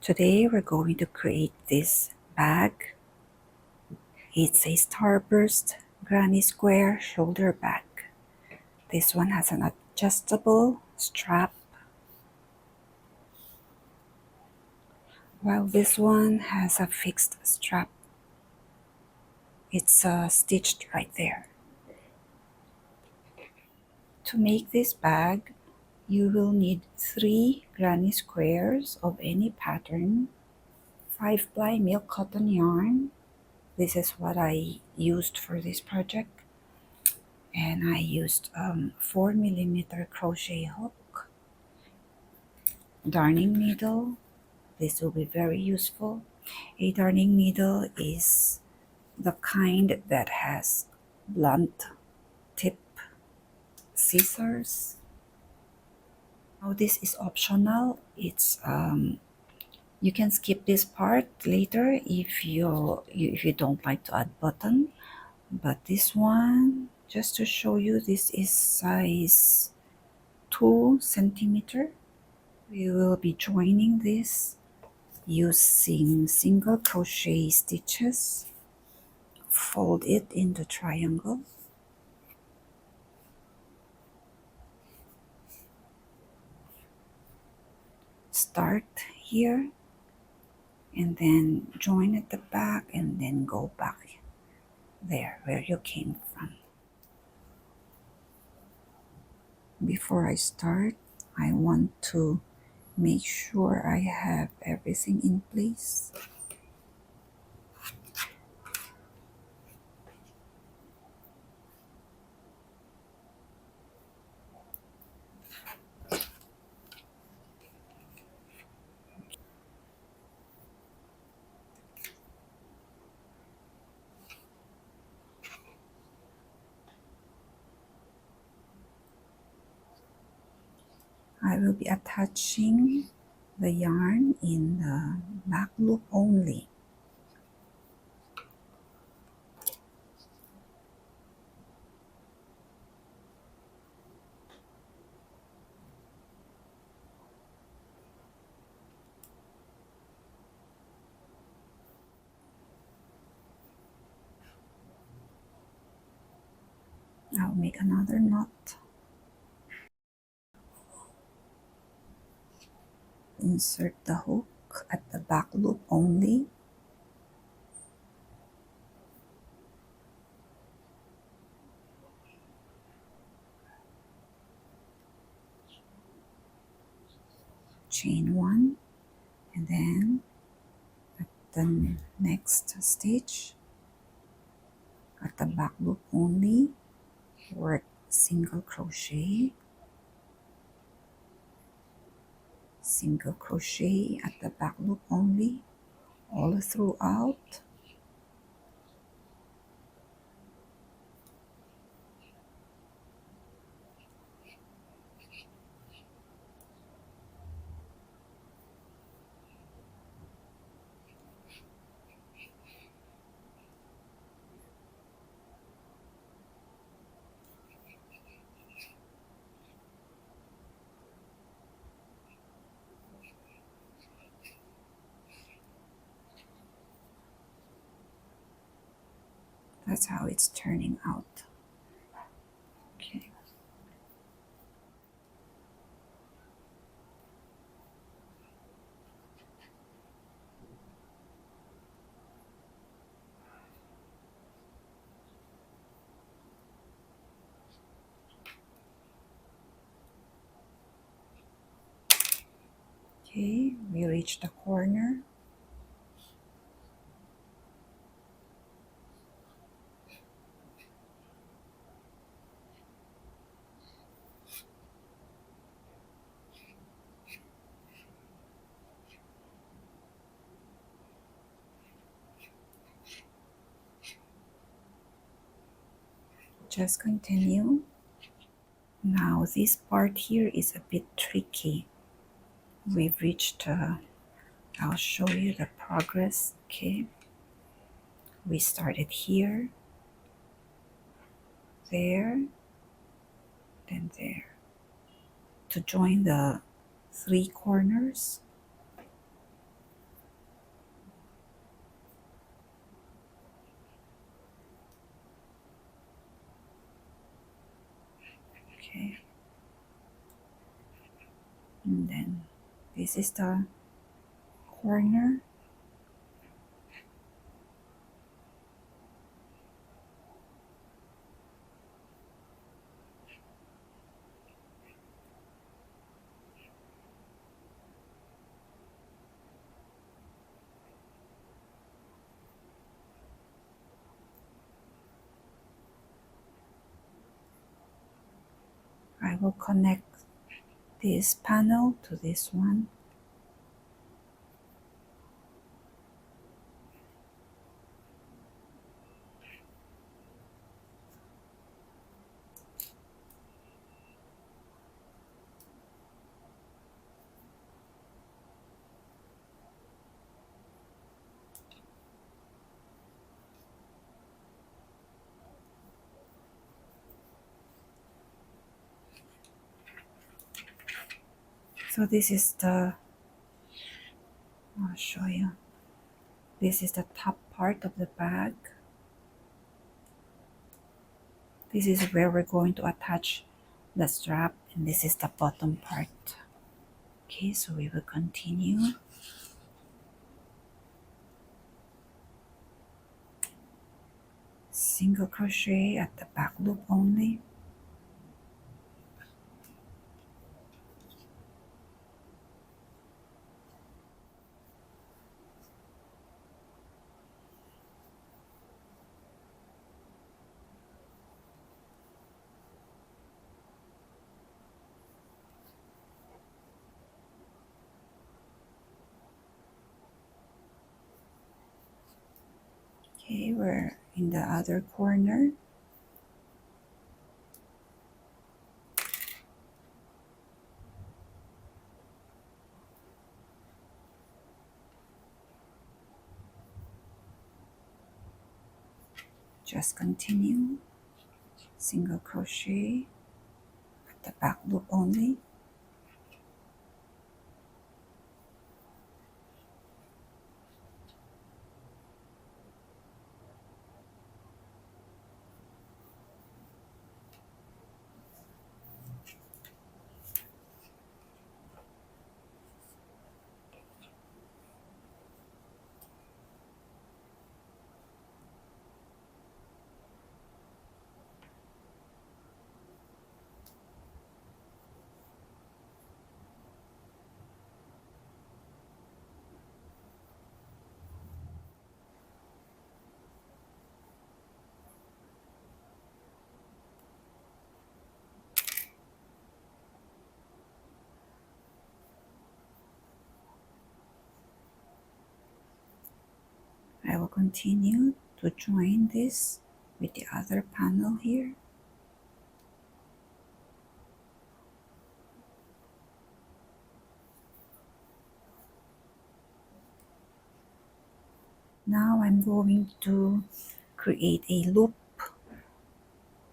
Today we're going to create this bag. It's a Starburst granny square shoulder bag. This one has an adjustable strap, while this one has a fixed strap. It's stitched right there. To make this bag, you will need 3 granny squares of any pattern, 5-ply milk cotton yarn. This is what I used for this project. And I used 4mm crochet hook, darning needle. This will be very useful. A darning needle is the kind that has blunt tip scissors. Now this is optional. It's you can skip this part later if you don't like to add button. But this one, just to show you, this is size 2 centimeter. We will be joining this using single crochet stitches. Fold it into triangle. Start here and then join at the back and then go back there where you came from. Before I start, I want to make sure I have everything in place. I will be attaching the yarn in the back loop only. I'll make another knot. Insert the hook at the back loop only. Chain 1, and then at the next stitch at the back loop only, work single crochet at the back loop only all throughout. That's how it's turning out. Okay. Okay, we reach the corner. Just continue. Now this part here is a bit tricky. We've reached, I'll show you the progress. Okay, we started here, there, then there. To join the 3 corners, then this is the corner. I will connect this panel to this one. So this is the, I'll show you. This is the top part of the bag. This is where we're going to attach the strap, and this is the bottom part. Okay, so we will continue. Single crochet at the back loop only. Okay, we're in the other corner. Just continue. Single crochet at the back loop only. I will continue to join this with the other panel here. Now I'm going to create a loop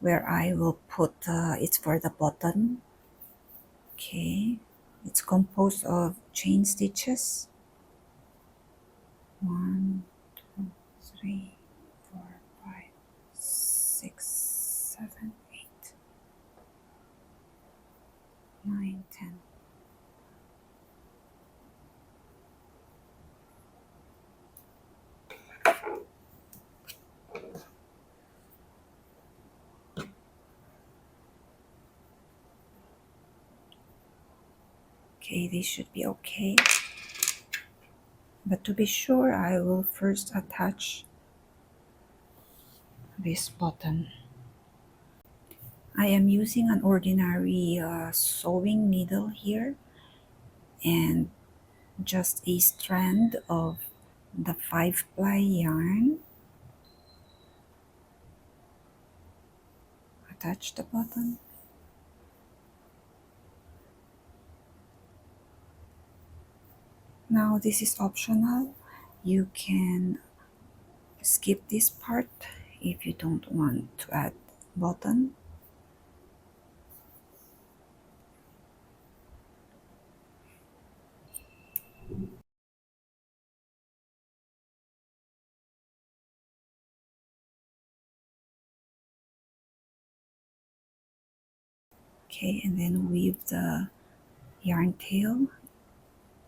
where I will put, it's for the button. Okay, it's composed of chain stitches. 1, 2, 3, 4, 5, 6, 7, 8, 9, 10. Okay, this should be okay. But to be sure, I will first attach this button. I am using an ordinary sewing needle here and just a strand of the 5-ply yarn. Attach the button. Now this is optional. You can skip this part if you don't want to add button. Okay, and then weave the yarn tail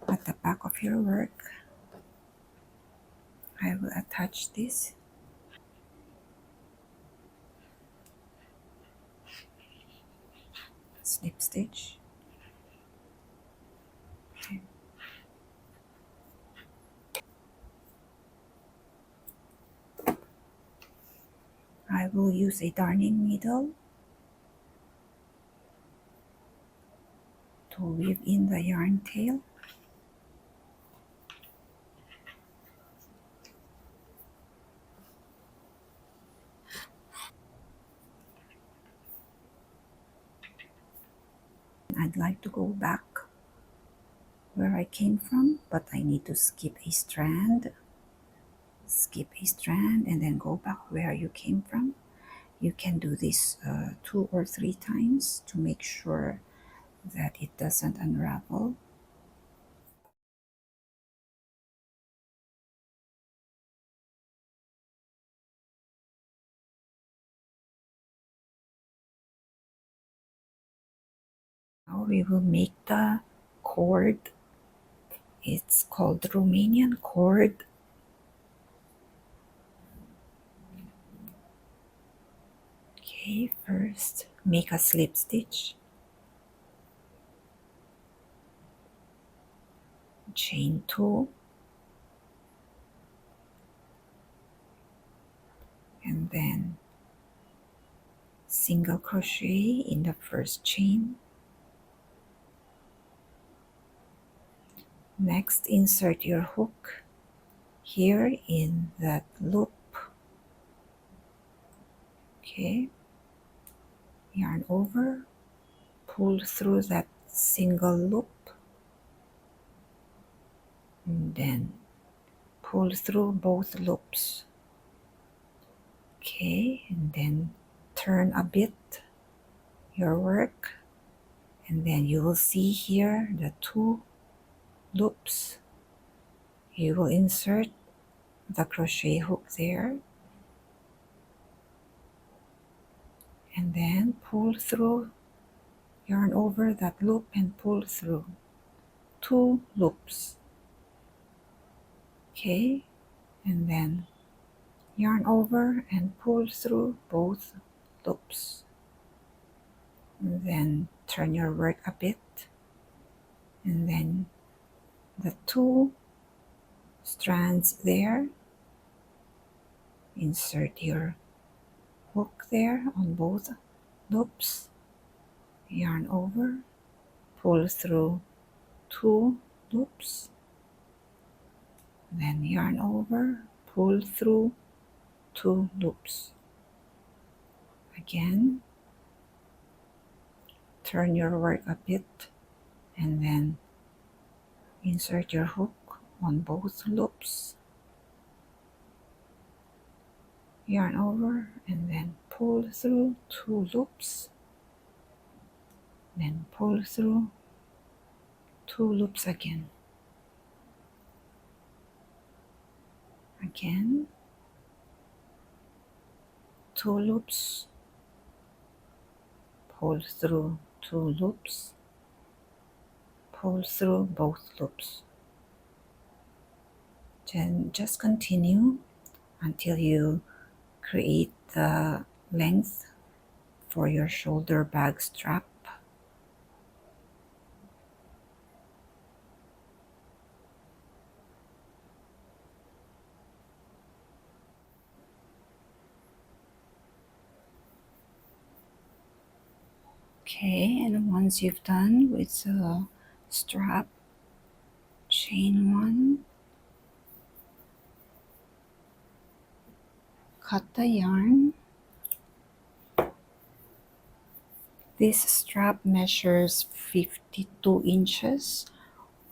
at the back of your work. I will attach this. Slip stitch. Okay. I will use a darning needle to weave in the yarn tail. I'd like to go back where I came from, but I need to skip a strand, and then go back where you came from. You can do this 2 or 3 times to make sure that it doesn't unravel. Now we will make the cord. It's called Romanian cord. Okay, first make a slip stitch, chain 2, and then single crochet in the first chain. Next, insert your hook here in that loop. Okay, yarn over, pull through that single loop, and then pull through both loops. Okay, and then turn a bit your work, and then you will see here the 2 loops. You will insert the crochet hook there, and then pull through, yarn over that loop and pull through 2 loops. Okay, and then yarn over and pull through both loops, and then turn your work a bit, and then the 2 strands there, insert your hook there on both loops, yarn over, pull through 2 loops, then yarn over, pull through 2 loops. Again, turn your work a bit, and then insert your hook on both loops, yarn over, and then pull through 2 loops, then pull through 2 loops again. Again, 2 loops, pull through 2 loops, pull through both loops. Then just continue until you create the length for your shoulder bag strap. Okay, and once you've done with the strap, chain 1, cut the yarn. This strap measures 52 inches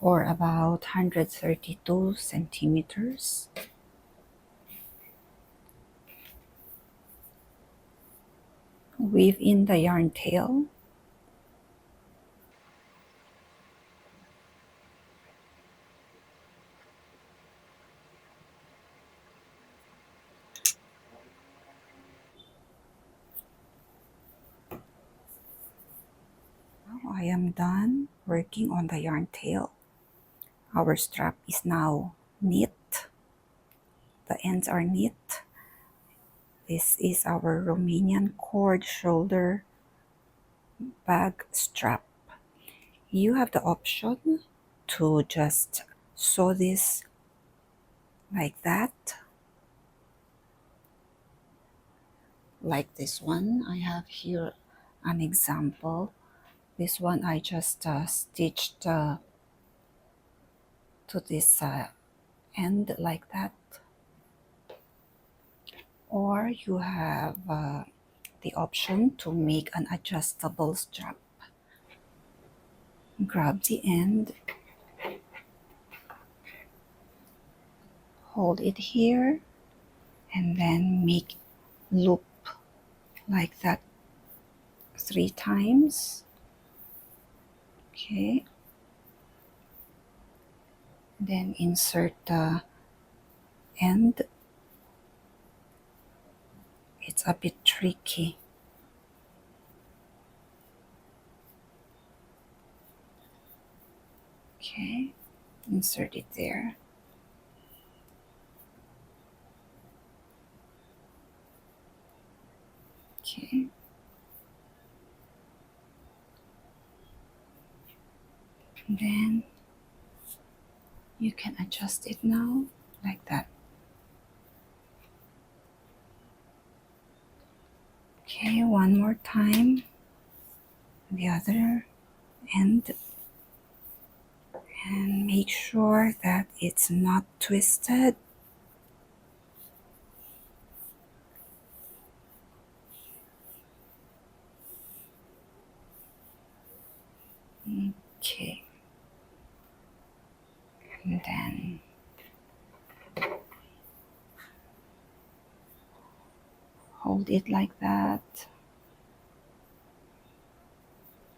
or about 132 centimeters. Weave in the yarn tail. Now I am done working on the yarn tail. Our strap is now knit. The ends are knit. This is our Romanian cord shoulder bag strap. You have the option to just sew this like that, like this one. I have here an example. This one I just stitched to this end like that. Or you have the option to make an adjustable strap. Grab the end, hold it here, and then make loop like that 3 times. Okay, then insert the end. It's a bit tricky. Okay, insert it there. Okay, then you can adjust it now like that. Okay, one more time, the other end, and make sure that it's not twisted. Okay, and then hold it like that,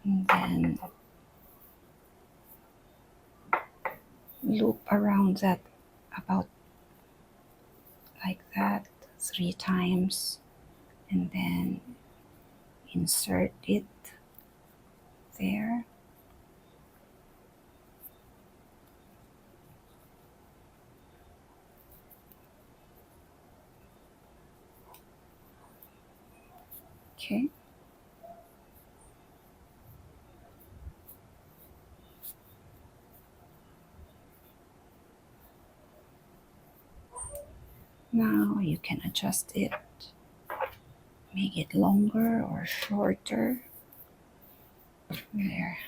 and then loop around that about like that 3 times, and then insert it there. Okay, now you can adjust it, make it longer or shorter. There.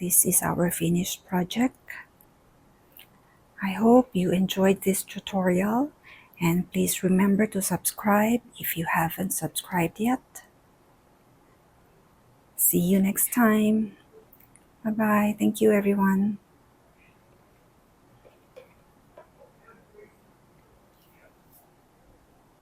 This is our finished project. I hope you enjoyed this tutorial, and please remember to subscribe if you haven't subscribed yet. See you next time. Bye bye. Thank you, everyone.